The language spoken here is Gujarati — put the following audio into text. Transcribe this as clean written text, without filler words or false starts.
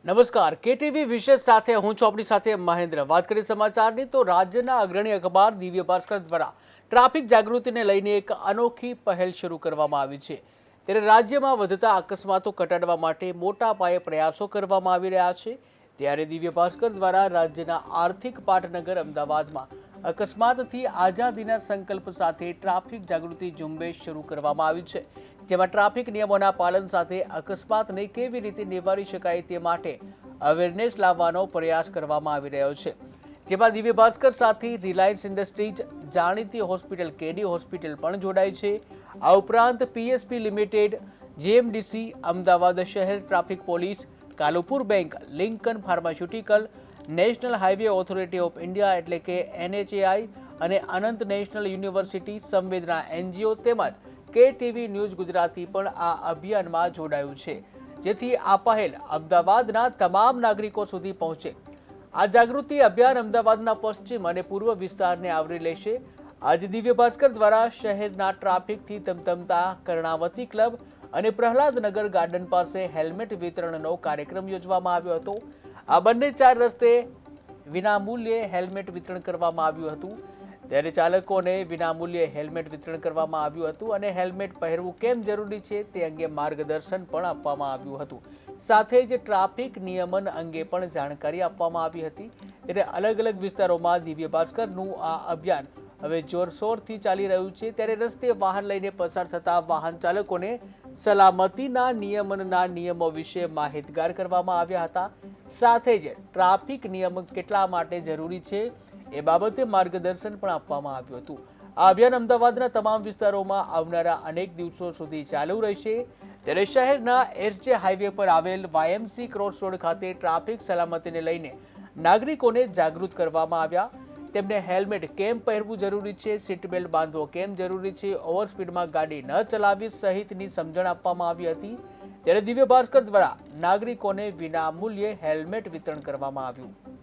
નમસ્કાર, કેટીવી વિશેષ સાથે હું છું આપણી સાથે મહેન્દ્ર। વાત કરીએ સમાચારની તો રાજ્યના અગ્રણી અખબાર દિવ્ય ભાસ્કર દ્વારા ટ્રાફિક જાગૃતિને લઈને એક અનોખી પહેલ શરૂ કરવામાં આવી છે। ત્યારે રાજ્યમાં વધતા અકસ્માતો ઘટાડવા માટે મોટા પાયે પ્રયાસો કરવામાં આવી રહ્યા છે। ત્યારે દિવ્ય ભાસ્કર દ્વારા રાજ્યના આર્થિક પાટનગર અમદાવાદમાં અકસ્માતથી આઝાદીના સંકલ્પ સાથે ટ્રાફિક જાગૃતિ ઝુંબેશ શરૂ કરવામાં આવી છે, જેમાં ટ્રાફિક નિયમોના પાલન સાથે અકસ્માતને કેવી રીતે નિવારી શકાય તે માટે અવેરનેસ લાવવાનો પ્રયાસ કરવામાં આવી રહ્યો છે। જેમાં દિવ્ય ભાસ્કર સાથે રિલાયન્સ ઇન્ડસ્ટ્રીઝ, જાણીતી હોસ્પિટલ કેડી હોસ્પિટલ પણ જોડાઈ છે। આ ઉપરાંત પીએસપી લિમિટેડ, જીએમડીસી, અમદાવાદ શહેર traffic police, Kalupur bank, Lincoln pharmaceutical, national highway authority of India એટલે કે NHAI અને અનંત નેશનલ યુનિવર્સિટી, સંવેદના એનજીઓ તેમજ કેટીવી ન્યૂઝ ગુજરાતી પણ આ અભિયાનમાં જોડાયું છે, જેથી આ પહેલ અમદાવાદના તમામ નાગરિકો સુધી પહોંચે। આ જાગૃતિ અભિયાન અમદાવાદના પશ્ચિમ અને પૂર્વ વિસ્તારને આવરી લેશે। આજે દિવ્ય ભાસ્કર દ્વારા શહેરના ટ્રાફિકથી ધમધમતા કર્ણાવતી ક્લબ અને પ્રહલાદનગર ગાર્ડન પાસે હેલ્મેટ વિતરણનો કાર્યક્રમ યોજવામાં આવ્યો હતો। આ બંને 4 રસ્તે વિનામૂલ્યે હેલ્મેટ વિતરણ કરવામાં આવ્યું હતું। ત્યારે ચાલકોને વિનામૂલ્યે હેલ્મેટ વિતરણ કરવામાં આવ્યું હતું અને હેલ્મેટ પહેરવું કેમ જરૂરી છે તે અંગે માર્ગદર્શન પણ આપવામાં આવ્યું હતું। સાથે જ ટ્રાફિક નિયમન અંગે પણ જાણકારી આપવામાં આવી હતી। ત્યારે અલગ અલગ વિસ્તારોમાં દિવ્ય ભાસ્કરનું આ અભિયાન હવે જોરશોરથી ચાલી રહ્યું છે। ત્યારે રસ્તે વાહન લઈને પસાર થતા વાહન ચાલકોને સલામતીના નિયમનના નિયમો વિશે માહિતગાર કરવામાં આવ્યા હતા। સાથે જ ટ્રાફિક નિયમ કેટલા માટે જરૂરી છે એ બાબતે માર્ગદર્શન પણ આપવામાં આવ્યું હતું। આ અભિયાન અમદાવાદના તમામ વિસ્તારોમાં આવનારા અનેક દિવસો સુધી ચાલુ રહેશે। ત્યારે શહેરના એસજે હાઈવે પર આવેલ YMC ક્રોસ રોડ ખાતે ટ્રાફિક સલામતીને લઈને નાગરિકોને જાગૃત કરવામાં આવ્યા। તેમને હેલ્મેટ કેમ પહેરવું જરૂરી છે, સીટ બેલ્ટ બાંધવો કેમ જરૂરી છે, ઓવરસ્પીડમાં ગાડી ન ચલાવવી સહિતની સમજણ આપવામાં આવી હતી। ત્યારે દિવ્ય ભાસ્કર દ્વારા નાગરિકોને વિનામૂલ્યે હેલ્મેટ વિતરણ કરવામાં આવ્યું।